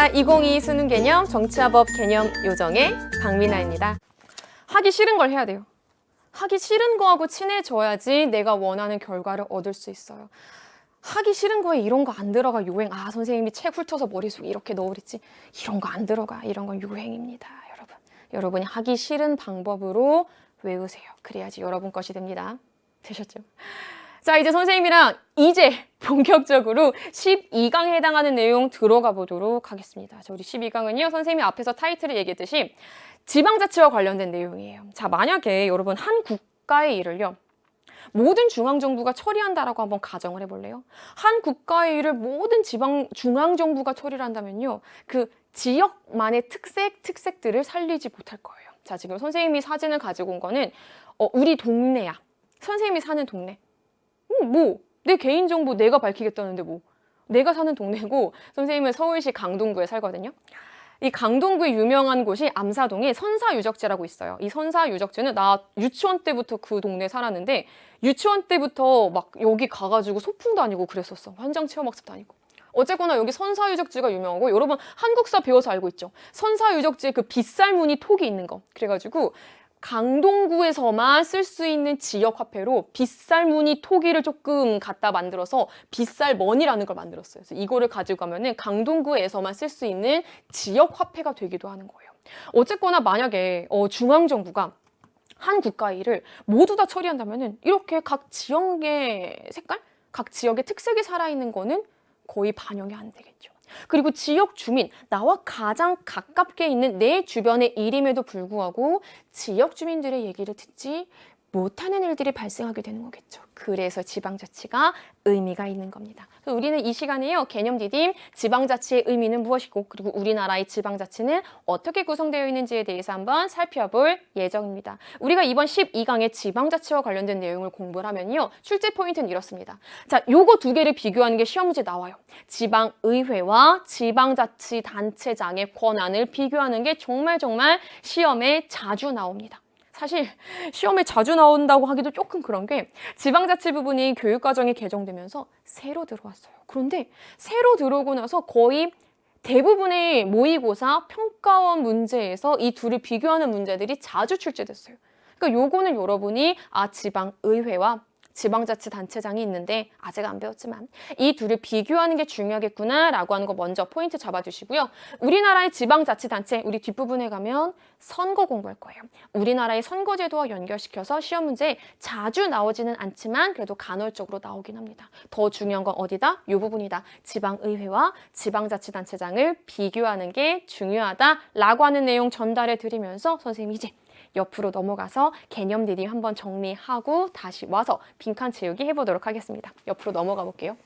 안녕하십니까. 2022 수능 개념 정치화법 개념 요정의 박민아입니다. 하기 싫은 걸 해야 돼요. 하기 싫은 거하고 친해져야지 내가 원하는 결과를 얻을 수 있어요. 하기 싫은 거에 이런 거 안 들어가 유행. 아, 선생님이 책 훑어서 머릿속에 이렇게 넣으랬지. 이런 거 안 들어가. 이런 건 유행입니다. 여러분. 여러분이 하기 싫은 방법으로 외우세요. 그래야지 여러분 것이 됩니다. 되셨죠? 자, 이제 선생님이랑 이제 본격적으로 12강에 해당하는 내용 들어가 보도록 하겠습니다. 자, 우리 12강은요, 선생님이 앞에서 타이틀을 얘기했듯이 지방자치와 관련된 내용이에요. 자, 만약에 여러분 한 국가의 일을요, 모든 중앙정부가 처리한다라고 한번 가정을 해볼래요? 한 국가의 일을 모든 중앙정부가 처리를 한다면요, 그 지역만의 특색들을 살리지 못할 거예요. 자, 지금 선생님이 사진을 가지고 온 거는 우리 동네야. 선생님이 사는 동네. 내 개인정보 내가 밝히겠다는데 내가 사는 동네고, 선생님은 서울시 강동구에 살거든요. 이 강동구에 유명한 곳이 암사동에 선사유적지라고 있어요. 이 선사유적지는 나 유치원 때부터 그 동네에 살았는데, 유치원 때부터 막 여기 가가지고 소풍 다니고 그랬었어. 현장 체험학습 다니고. 어쨌거나 여기 선사유적지가 유명하고, 여러분 한국사 배워서 알고 있죠? 선사유적지에 그 빗살무늬 톡이 있는 거. 그래가지고 강동구에서만 쓸 수 있는 지역 화폐로 빗살무늬 토기를 조금 갖다 만들어서 빗살머니라는 걸 만들었어요. 그래서 이거를 가지고 가면은 강동구에서만 쓸 수 있는 지역 화폐가 되기도 하는 거예요. 어쨌거나 만약에 중앙정부가 한 국가의 일을 모두 다 처리한다면은 이렇게 각 지역의 색깔, 각 지역의 특색이 살아있는 거는 거의 반영이 안 되겠죠. 그리고 지역 주민, 나와 가장 가깝게 있는 내 주변의 일임에도 불구하고 지역 주민들의 얘기를 듣지 못하는 일들이 발생하게 되는 거겠죠. 그래서 지방자치가 의미가 있는 겁니다. 우리는 이 시간에요, 개념 디딤, 지방자치의 의미는 무엇이고, 그리고 우리나라의 지방자치는 어떻게 구성되어 있는지에 대해서 한번 살펴볼 예정입니다. 우리가 이번 12강의 지방자치와 관련된 내용을 공부를 하면요, 출제 포인트는 이렇습니다. 자, 요거 두 개를 비교하는 게 시험 문제 나와요. 지방의회와 지방자치단체장의 권한을 비교하는 게 정말 시험에 자주 나옵니다. 사실 시험에 자주 나온다고 하기도 조금 그런 게, 지방자치 부분이 교육과정이 개정되면서 새로 들어왔어요. 그런데 새로 들어오고 나서 거의 대부분의 모의고사, 평가원 문제에서 이 둘을 비교하는 문제들이 자주 출제됐어요. 그러니까 요거는 여러분이 지방의회와 지방자치단체장이 있는데 아직 안 배웠지만 이 둘을 비교하는 게 중요하겠구나 라고 하는 거 먼저 포인트 잡아주시고요. 우리나라의 지방자치단체, 우리 뒷부분에 가면 선거 공부할 거예요. 우리나라의 선거제도와 연결시켜서 시험 문제에 자주 나오지는 않지만 그래도 간헐적으로 나오긴 합니다. 더 중요한 건 어디다? 이 부분이다. 지방의회와 지방자치단체장을 비교하는 게 중요하다라고 하는 내용 전달해 드리면서 선생님이 이제 옆으로 넘어가서 개념 디딤 한번 정리하고 다시 와서 빈칸 채우기 해보도록 하겠습니다. 옆으로 넘어가 볼게요.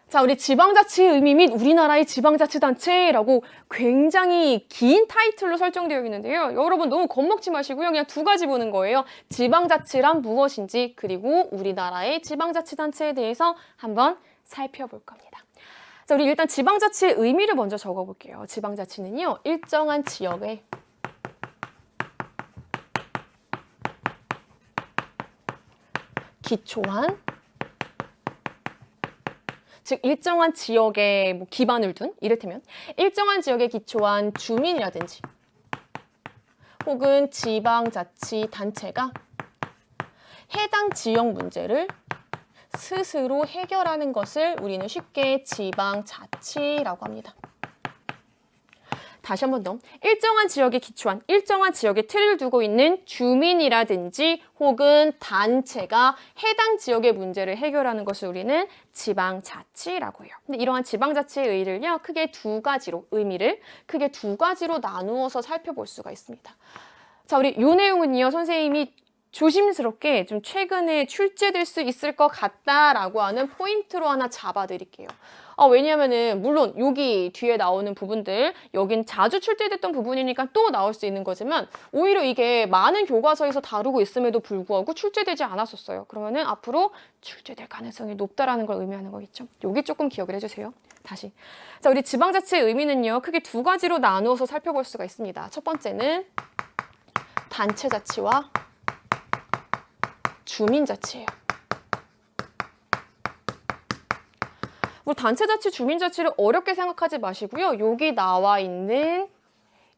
자, 우리 지방자치의 의미 및 우리나라의 지방자치단체라고 굉장히 긴 타이틀로 설정되어 있는데요. 여러분 너무 겁먹지 마시고요. 그냥 두 가지 보는 거예요. 지방자치란 무엇인지, 그리고 우리나라의 지방자치단체에 대해서 한번 살펴볼 겁니다. 자, 우리 일단 지방자치의 의미를 먼저 적어볼게요. 지방자치는요, 일정한 지역에 기초한, 즉 일정한 지역에 기반을 둔, 이를테면 일정한 지역에 기초한 주민이라든지 혹은 지방자치단체가 해당 지역 문제를 스스로 해결하는 것을 우리는 쉽게 지방자치라고 합니다. 다시 한 번 더, 일정한 지역에 기초한, 일정한 지역에 틀을 두고 있는 주민이라든지 혹은 단체가 해당 지역의 문제를 해결하는 것을 우리는 지방자치라고 해요. 근데 이러한 지방자치의 의미를 크게 두 가지로 나누어서 살펴볼 수가 있습니다. 자, 우리 요 내용은요, 선생님이 조심스럽게 좀 최근에 출제될 수 있을 것 같다라고 하는 포인트로 하나 잡아드릴게요. 왜냐하면은 물론 여기 뒤에 나오는 부분들, 여긴 자주 출제됐던 부분이니까 또 나올 수 있는 거지만 오히려 이게 많은 교과서에서 다루고 있음에도 불구하고 출제되지 않았었어요. 그러면은 앞으로 출제될 가능성이 높다라는 걸 의미하는 거겠죠. 여기 조금 기억을 해주세요. 다시. 자, 우리 지방자치의 의미는요, 크게 두 가지로 나누어서 살펴볼 수가 있습니다. 첫 번째는 단체자치와 주민자치예요. 뭐 단체자치, 주민자치를 어렵게 생각하지 마시고요. 여기 나와 있는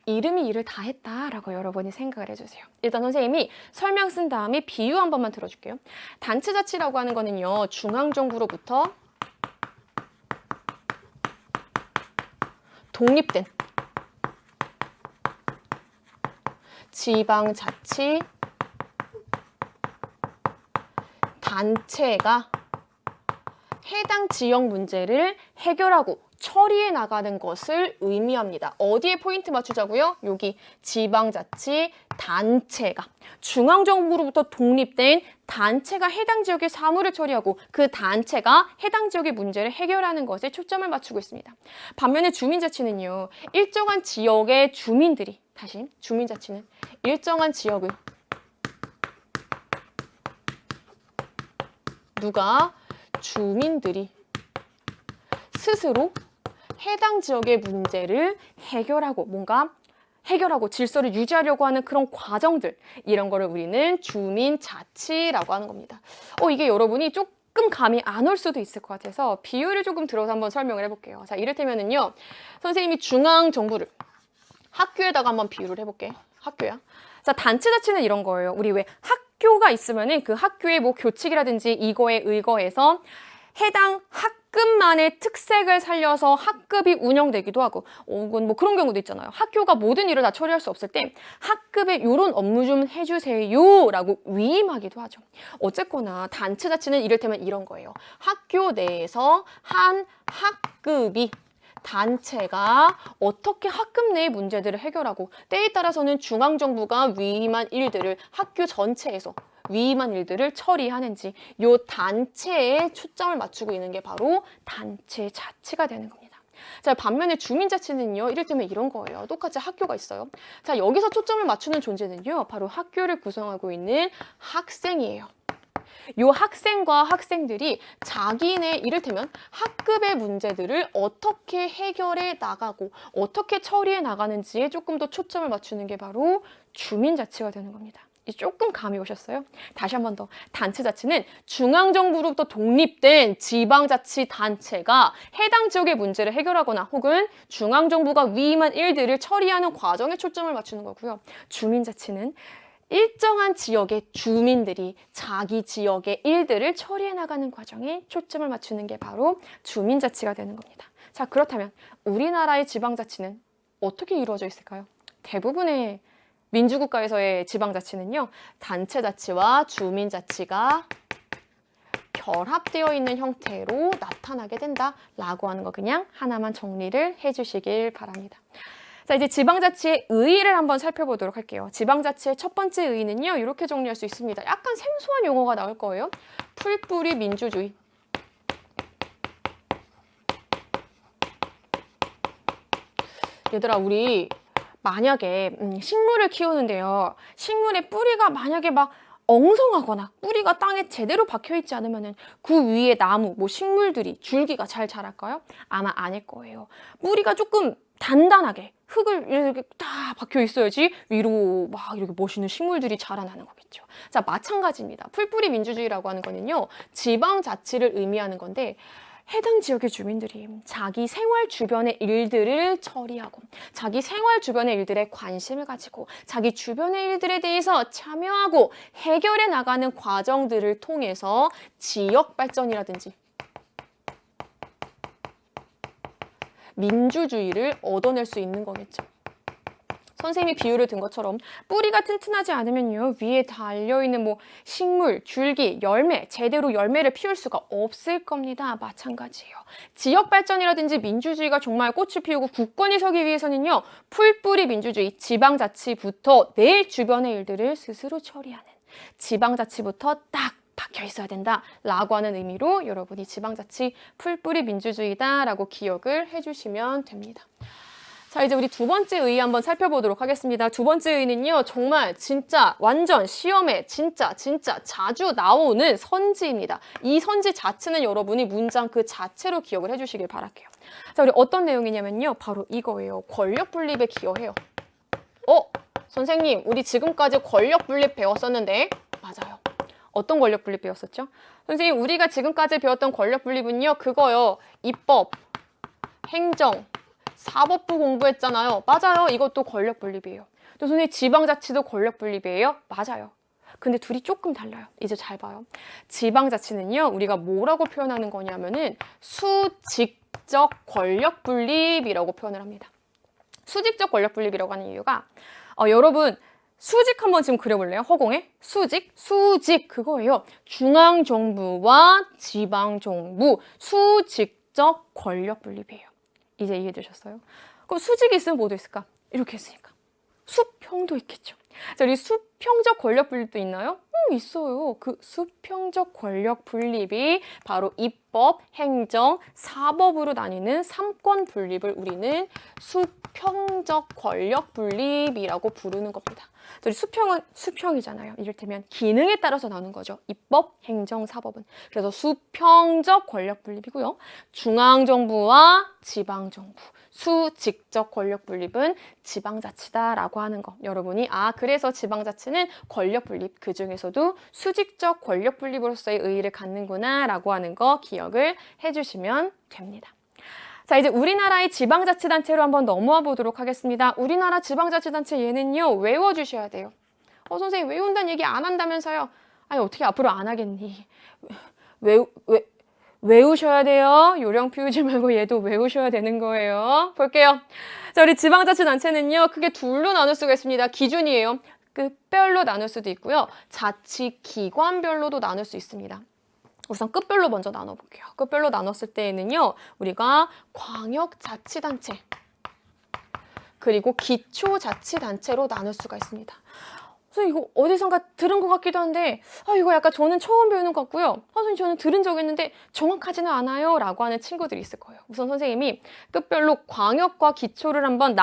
이름이 일을 다 했다라고 여러분이 생각을 해주세요. 일단 선생님이 설명 쓴 다음에 비유 한 번만 들어줄게요. 단체자치라고 하는 거는요. 중앙정부로부터 독립된 지방자치 단체가 해당 지역 문제를 해결하고 처리해 나가는 것을 의미합니다. 어디에 포인트 맞추자고요? 여기 지방자치 단체가 중앙정부로부터 독립된 단체가 해당 지역의 사무를 처리하고 그 단체가 해당 지역의 문제를 해결하는 것에 초점을 맞추고 있습니다. 반면에 주민자치는요. 일정한 지역의 주민들이 다시 주민자치는 일정한 지역을 주민들이 스스로 해당 지역의 문제를 해결하고 질서를 유지하려고 하는 그런 과정들, 이런 거를 우리는 주민자치라고 하는 겁니다. 이게 여러분이 조금 감이 안 올 수도 있을 것 같아서 비유를 조금 들어서 한번 설명을 해볼게요. 자, 이를테면은요, 선생님이 중앙정부를 학교에다가 한번 비유를 해볼게. 학교야. 자, 단체자치는 이런 거예요. 우리 왜 학교가 있으면은 그 학교의 뭐 교칙이라든지 이거에 의거해서 해당 학급만의 특색을 살려서 학급이 운영되기도 하고, 혹은 뭐 그런 경우도 있잖아요. 학교가 모든 일을 다 처리할 수 없을 때 학급에 이런 업무 좀 해주세요 라고 위임하기도 하죠. 어쨌거나 단체자치는 이를테면 이런 거예요. 학교 내에서 한 학급이 단체가 어떻게 학급 내의 문제들을 해결하고 때에 따라서는 중앙정부가 위임한 일들을 학교 전체에서 위임한 일들을 처리하는지 이 단체에 초점을 맞추고 있는 게 바로 단체 자치가 되는 겁니다. 자, 반면에 주민자치는요, 이를테면 이런 거예요. 똑같이 학교가 있어요. 자, 여기서 초점을 맞추는 존재는요, 바로 학교를 구성하고 있는 학생이에요. 이 학생과 학생들이 자기네 이를테면 학급의 문제들을 어떻게 해결해 나가고 어떻게 처리해 나가는지에 조금 더 초점을 맞추는 게 바로 주민자치가 되는 겁니다. 조금 감이 오셨어요? 다시 한 번 더. 단체자치는 중앙정부로부터 독립된 지방자치단체가 해당 지역의 문제를 해결하거나 혹은 중앙정부가 위임한 일들을 처리하는 과정에 초점을 맞추는 거고요. 주민자치는 일정한 지역의 주민들이 자기 지역의 일들을 처리해 나가는 과정에 초점을 맞추는 게 바로 주민자치가 되는 겁니다. 자, 그렇다면 우리나라의 지방자치는 어떻게 이루어져 있을까요? 대부분의 민주국가에서의 지방자치는요, 단체자치와 주민자치가 결합되어 있는 형태로 나타나게 된다라고 하는 거 그냥 하나만 정리를 해주시길 바랍니다. 자, 이제 지방자치의 의의를 한번 살펴보도록 할게요. 지방자치의 첫 번째 의의는요, 이렇게 정리할 수 있습니다. 약간 생소한 용어가 나올 거예요. 풀뿌리 민주주의. 얘들아, 우리 만약에 식물을 키우는데요. 식물의 뿌리가 만약에 막 엉성하거나 뿌리가 땅에 제대로 박혀있지 않으면 그 위에 나무, 뭐 식물들이, 줄기가 잘 자랄까요? 아마 아닐 거예요. 뿌리가 조금 단단하게 흙을 이렇게 딱 박혀 있어야지 위로 막 이렇게 멋있는 식물들이 자라나는 거겠죠. 자, 마찬가지입니다. 풀뿌리 민주주의라고 하는 거는요, 지방자치를 의미하는 건데 해당 지역의 주민들이 자기 생활 주변의 일들을 처리하고 자기 생활 주변의 일들에 관심을 가지고 자기 주변의 일들에 대해서 참여하고 해결해 나가는 과정들을 통해서 지역 발전이라든지 민주주의를 얻어낼 수 있는 거겠죠. 선생님이 비유를 든 것처럼 뿌리가 튼튼하지 않으면요, 위에 달려있는 뭐 식물, 줄기, 열매, 제대로 열매를 피울 수가 없을 겁니다. 마찬가지예요. 지역 발전이라든지 민주주의가 정말 꽃을 피우고 굳건히 서기 위해서는요, 풀뿌리 민주주의, 지방자치부터 내 주변의 일들을 스스로 처리하는 지방자치부터 딱 박혀 있어야 된다라고 하는 의미로 여러분이 지방자치 풀뿌리 민주주의다라고 기억을 해주시면 됩니다. 자, 이제 우리 두 번째 의의 한번 살펴보도록 하겠습니다. 두 번째 의의는요, 정말 진짜 완전 시험에 진짜 자주 나오는 선지입니다. 이 선지 자체는 여러분이 문장 그 자체로 기억을 해주시길 바랄게요. 자, 우리 어떤 내용이냐면요, 바로 이거예요. 권력 분립에 기여해요. 선생님, 우리 지금까지 권력 분립 배웠었는데? 맞아요. 어떤 권력 분립 배웠었죠? 선생님, 우리가 지금까지 배웠던 권력 분립은요, 그거요. 입법, 행정, 사법부 공부했잖아요. 맞아요. 이것도 권력 분립이에요. 또 선생님, 지방자치도 권력 분립이에요. 맞아요. 근데 둘이 조금 달라요. 이제 잘 봐요. 지방자치는요, 우리가 뭐라고 표현하는 거냐면은 수직적 권력 분립이라고 표현을 합니다. 수직적 권력 분립이라고 하는 이유가 여러분 수직 한번 지금 그려볼래요? 허공에 수직 그거예요. 중앙정부와 지방정부 수직적 권력 분립이에요. 이제 이해되셨어요? 그럼 수직이 있으면 뭐도 있을까? 이렇게 했으니까 수평도 있겠죠. 자, 우리 수평적 권력 분립도 있나요? 있어요. 그 수평적 권력 분립이 바로 입법, 행정, 사법으로 나뉘는 삼권 분립을 우리는 수평적 권력 분립이라고 부르는 겁니다. 우리 수평은 수평이잖아요. 이를테면 기능에 따라서 나눈 거죠. 입법, 행정, 사법은. 그래서 수평적 권력 분립이고요. 중앙정부와 지방정부. 수직적 권력 분립은 지방자치다라고 하는 거. 여러분이 그래서 지방자치는 권력 분립, 그 중에서도 수직적 권력 분립으로서의 의의를 갖는구나 라고 하는 거 기억을 해주시면 됩니다. 자, 이제 우리나라의 지방자치단체로 한번 넘어와 보도록 하겠습니다. 우리나라 지방자치단체 얘는요, 외워주셔야 돼요. 선생님 외운다는 얘기 안 한다면서요? 아니, 어떻게 앞으로 안 하겠니? 외우셔야 돼요. 요령 피우지 말고 얘도 외우셔야 되는 거예요. 볼게요. 자, 우리 지방자치단체는요, 크게 둘로 나눌 수가 있습니다. 기준이에요. 급별로 나눌 수도 있고요. 자치기관별로도 나눌 수 있습니다. 우선 급별로 먼저 나눠볼게요. 급별로 나눴을 때에는요, 우리가 광역자치단체, 그리고 기초자치단체로 나눌 수가 있습니다. 선생님 이거 어디선가 들은 것 같기도 한데 이거 약간 저는 처음 배우는 것 같고요. 선생님 저는 들은 적 있는데 정확하지는 않아요 라고 하는 친구들이 있을 거예요. 우선 선생님이 급별로 광역과 기초를 한번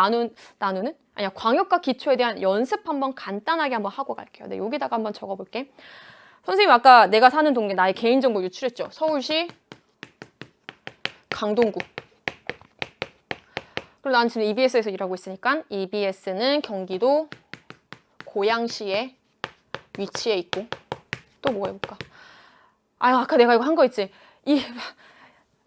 광역과 기초에 대한 연습 한번 간단하게 한번 하고 갈게요. 네, 여기다가 한번 적어볼게. 선생님 아까 내가 사는 동네 나의 개인정보 유출했죠. 서울시 강동구. 그리고 나는 지금 EBS에서 일하고 있으니까 EBS는 경기도 고양시에 위치해 있고, 또 뭐 해볼까? 아까 내가 이거 한 거 있지.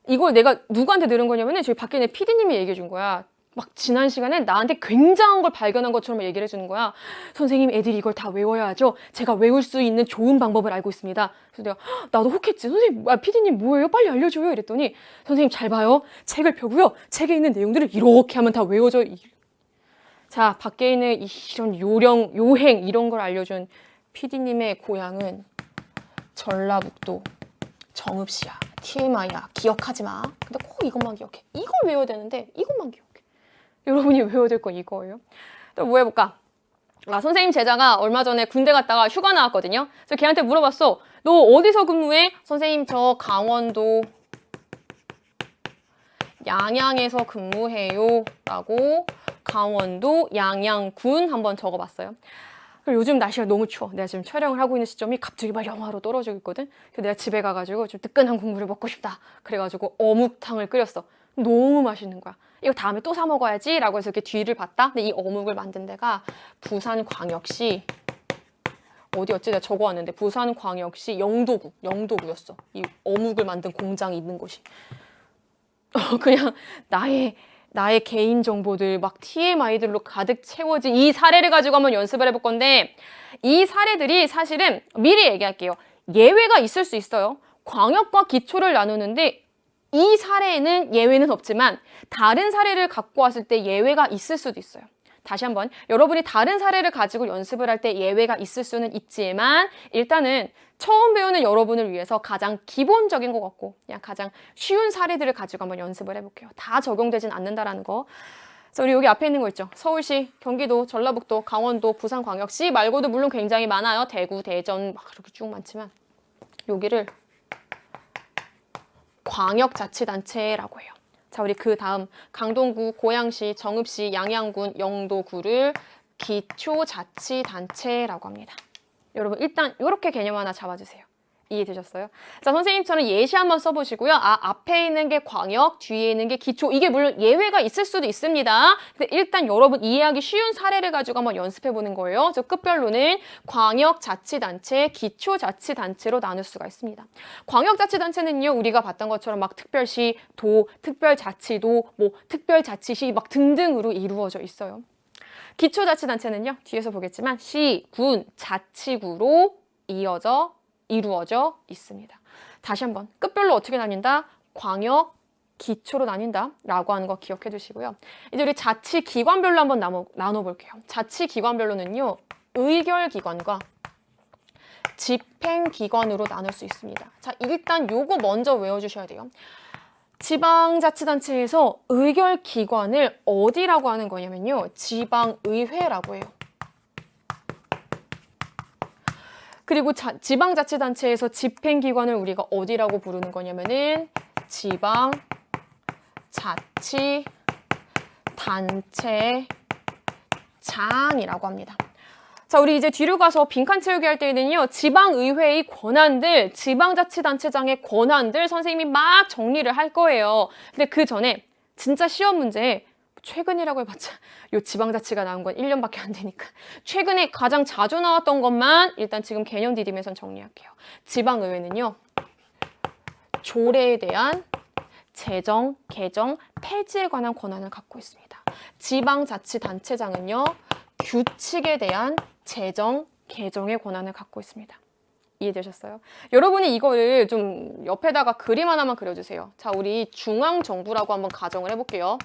이걸 내가 누구한테 들은 거냐면은 저희 밖에 있는 PD님이 얘기해 준 거야. 막 지난 시간에 나한테 굉장한 걸 발견한 것처럼 얘기를 해주는 거야. 선생님 애들이 이걸 다 외워야 하죠. 제가 외울 수 있는 좋은 방법을 알고 있습니다. 그래서 내가 나도 혹했지. 선생님 PD님 뭐예요? 빨리 알려줘요. 이랬더니 선생님 잘 봐요. 책을 펴고요. 책에 있는 내용들을 이렇게 하면 다 외워져. 자, 밖에 있는 이런 요행 이런 걸 알려준 PD님의 고향은 전라북도 정읍시야. TMI야. 기억하지 마. 근데 꼭 이것만 기억해. 이걸 외워야 되는데 이것만 기억해. 여러분이 외워야 될 건 이거예요. 또 뭐 해볼까? 선생님 제자가 얼마 전에 군대 갔다가 휴가 나왔거든요. 그래서 걔한테 물어봤어. 너 어디서 근무해? 선생님 저 강원도 양양에서 근무해요. 라고 강원도 양양군 한번 적어봤어요. 그리고 요즘 날씨가 너무 추워. 내가 지금 촬영을 하고 있는 시점이 갑자기 막 영하로 떨어지고 있거든. 그래서 내가 집에 가가지고 좀 뜨끈한 국물을 먹고 싶다. 그래가지고 어묵탕을 끓였어. 너무 맛있는 거야. 이거 다음에 또 사 먹어야지 라고 해서 이렇게 뒤를 봤다. 근데 이 어묵을 만든 데가 부산광역시 어디였지? 내가 적어왔는데 부산광역시 영도구였어. 이 어묵을 만든 공장이 있는 곳이. 그냥 나의 개인 정보들 막 TMI들로 가득 채워진 이 사례를 가지고 한번 연습을 해볼 건데, 이 사례들이 사실은 미리 얘기할게요. 예외가 있을 수 있어요. 광역과 기초를 나누는데 이 사례에는 예외는 없지만 다른 사례를 갖고 왔을 때 예외가 있을 수도 있어요. 다시 한번 여러분이 다른 사례를 가지고 연습을 할 때 예외가 있을 수는 있지만 일단은 처음 배우는 여러분을 위해서 가장 기본적인 것 같고 그냥 가장 쉬운 사례들을 가지고 한번 연습을 해볼게요. 다 적용되진 않는다라는 거. 그래서 우리 여기 앞에 있는 거 있죠. 서울시, 경기도, 전라북도, 강원도, 부산광역시 말고도 물론 굉장히 많아요. 대구, 대전 막 그렇게 쭉 많지만 여기를 광역자치단체라고 해요. 자, 우리 그 다음 강동구, 고양시, 정읍시, 양양군, 영도구를 기초자치단체라고 합니다. 여러분 일단 이렇게 개념 하나 잡아주세요. 이해되셨어요? 자, 선생님처럼 예시 한번 써보시고요. 앞에 있는 게 광역, 뒤에 있는 게 기초. 이게 물론 예외가 있을 수도 있습니다. 근데 일단 여러분 이해하기 쉬운 사례를 가지고 한번 연습해보는 거예요. 저 끝별로는 광역자치단체, 기초자치단체로 나눌 수가 있습니다. 광역자치단체는요, 우리가 봤던 것처럼 막 특별시, 도, 특별자치도, 뭐 특별자치시 막 등등으로 이루어져 있어요. 기초자치단체는요, 뒤에서 보겠지만 시, 군, 자치구로 이루어져 있습니다. 다시 한번 끝별로 어떻게 나뉜다? 광역, 기초로 나뉜다 라고 하는 거 기억해 두시고요. 이제 우리 자치기관별로 한번 나눠볼게요. 자치기관별로는요, 의결기관과 집행기관으로 나눌 수 있습니다. 자, 일단 요거 먼저 외워주셔야 돼요. 지방자치단체에서 의결기관을 어디라고 하는 거냐면요, 지방의회라고 해요. 그리고 지방자치단체에서 집행기관을 우리가 어디라고 부르는 거냐면은 지방자치단체장이라고 합니다. 자, 우리 이제 뒤로 가서 빈칸 채우기 할 때는요, 지방의회의 권한들, 지방자치단체장의 권한들 선생님이 막 정리를 할 거예요. 근데 그 전에 진짜 시험 문제에 최근이라고 해봤자 요 지방자치가 나온 건 1년밖에 안 되니까 최근에 가장 자주 나왔던 것만 일단 지금 개념 디딤에선 정리할게요. 지방의회는요, 조례에 대한 제정, 개정, 폐지에 관한 권한을 갖고 있습니다. 지방자치단체장은요, 규칙에 대한 제정, 개정의 권한을 갖고 있습니다. 이해되셨어요? 여러분이 이거를 좀 옆에다가 그림 하나만 그려주세요. 자, 우리 중앙정부라고 한번 가정을 해볼게요.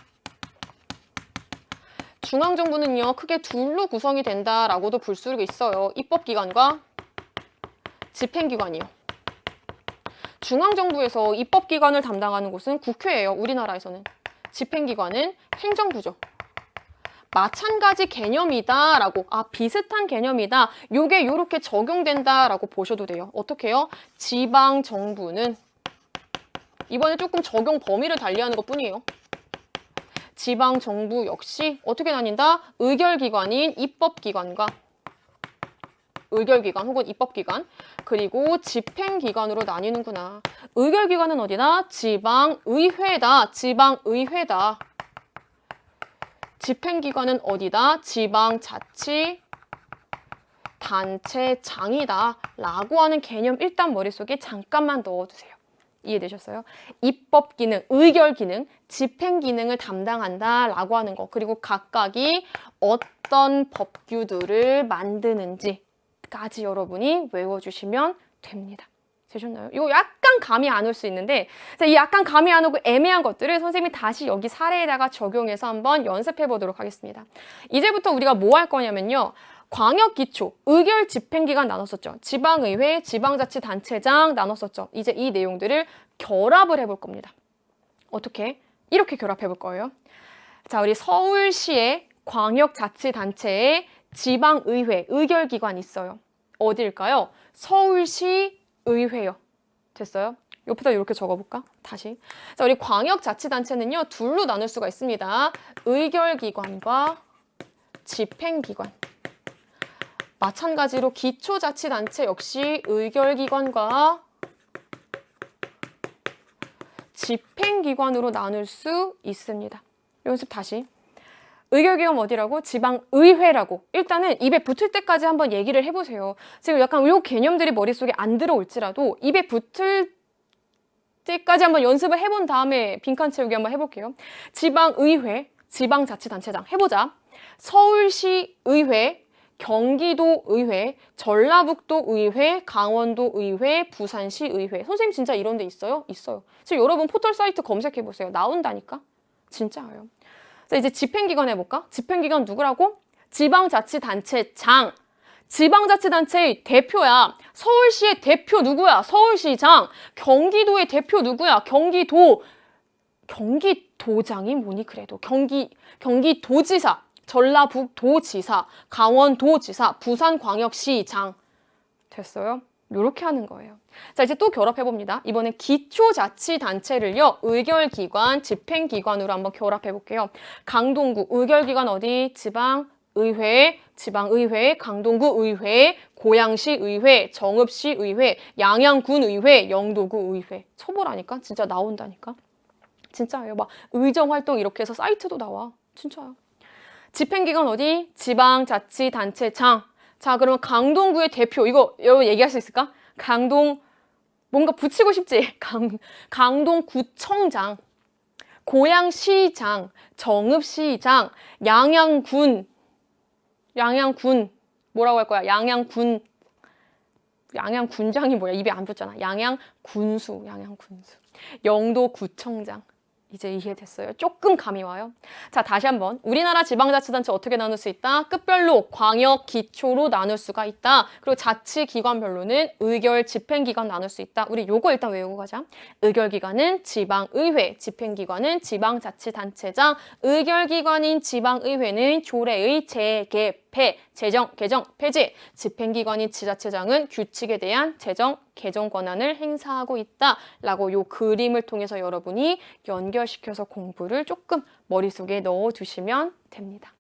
중앙정부는요, 크게 둘로 구성이 된다라고도 볼 수가 있어요. 입법기관과 집행기관이요. 중앙정부에서 입법기관을 담당하는 곳은 국회예요. 우리나라에서는. 집행기관은 행정부죠. 마찬가지 개념이다라고, 비슷한 개념이다, 요게 요렇게 적용된다라고 보셔도 돼요. 어떻게 해요? 지방정부는 이번에 조금 적용 범위를 달리하는 것뿐이에요. 지방정부 역시 어떻게 나뉜다? 의결기관인 입법기관과 의결기관 혹은 입법기관, 그리고 집행기관으로 나뉘는구나. 의결기관은 어디다? 지방의회다. 지방의회다. 집행기관은 어디다? 지방자치단체장이다 라고 하는 개념 일단 머릿속에 잠깐만 넣어두세요. 이해되셨어요? 입법 기능, 의결 기능, 집행 기능을 담당한다 라고 하는 거, 그리고 각각이 어떤 법규들을 만드는지까지 여러분이 외워주시면 됩니다. 되셨나요? 이거 약간 감이 안 올 수 있는데, 이 약간 감이 안 오고 애매한 것들을 선생님이 다시 여기 사례에다가 적용해서 한번 연습해 보도록 하겠습니다. 이제부터 우리가 뭐 할 거냐면요, 광역기초, 의결 집행기관 나눴었죠. 지방의회, 지방자치단체장 나눴었죠. 이제 이 내용들을 결합을 해볼 겁니다. 어떻게? 이렇게 결합해 볼 거예요. 자, 우리 서울시의 광역자치단체에 지방의회, 의결기관이 있어요. 어디일까요? 서울시 의회요. 됐어요? 옆에다 이렇게 적어볼까? 다시. 자, 우리 광역자치단체는요, 둘로 나눌 수가 있습니다. 의결기관과 집행기관. 마찬가지로 기초자치단체 역시 의결기관과 집행기관으로 나눌 수 있습니다. 연습 다시. 의결기관 어디라고? 지방의회라고. 일단은 입에 붙을 때까지 한번 얘기를 해보세요. 지금 약간 이 개념들이 머릿속에 안 들어올지라도 입에 붙을 때까지 한번 연습을 해본 다음에 빈칸 채우기 한번 해볼게요. 지방의회, 지방자치단체장 해보자. 서울시의회, 경기도의회, 전라북도의회, 강원도의회, 부산시의회. 선생님 진짜 이런 데 있어요? 있어요. 지금 여러분 포털 사이트 검색해보세요. 나온다니까? 진짜예요. 자, 이제 집행기관 해볼까? 집행기관 누구라고? 지방자치단체장. 지방자치단체의 대표야. 서울시의 대표 누구야? 서울시장. 경기도의 대표 누구야? 경기도장이 뭐니 그래도. 경기도지사, 전라북도지사, 강원도지사, 부산광역시장. 됐어요? 이렇게 하는 거예요. 자, 이제 또 결합해봅니다. 이번엔 기초자치단체를요, 의결기관, 집행기관으로 한번 결합해볼게요. 강동구, 의결기관 어디? 지방의회, 강동구의회, 고양시의회, 정읍시의회, 양양군의회, 영도구의회. 쳐보라니까? 진짜 나온다니까? 진짜예요. 막 의정활동 이렇게 해서 사이트도 나와. 진짜요. 집행기관 어디? 지방자치단체장. 자, 그러면 강동구의 대표. 이거 여러분 얘기할 수 있을까? 강동, 뭔가 붙이고 싶지? 강동구청장, 고양시장, 정읍시장, 양양군, 뭐라고 할 거야? 양양군장이 뭐야? 입에 안 붙잖아. 양양군수. 영도구청장. 이제 이해됐어요? 조금 감이 와요? 자, 다시 한번. 우리나라 지방자치단체 어떻게 나눌 수 있다? 급별로, 광역, 기초로 나눌 수가 있다. 그리고 자치기관별로는 의결, 집행기관 나눌 수 있다. 우리 요거 일단 외우고 가자. 의결기관은 지방의회, 집행기관은 지방자치단체장, 의결기관인 지방의회는 조례의 재개폐, 제정, 개정, 폐지, 집행기관인 지자체장은 규칙에 대한 제정, 개정 권한을 행사하고 있다라고 요 그림을 통해서 여러분이 연결시켜서 공부를 조금 머릿속에 넣어두시면 됩니다.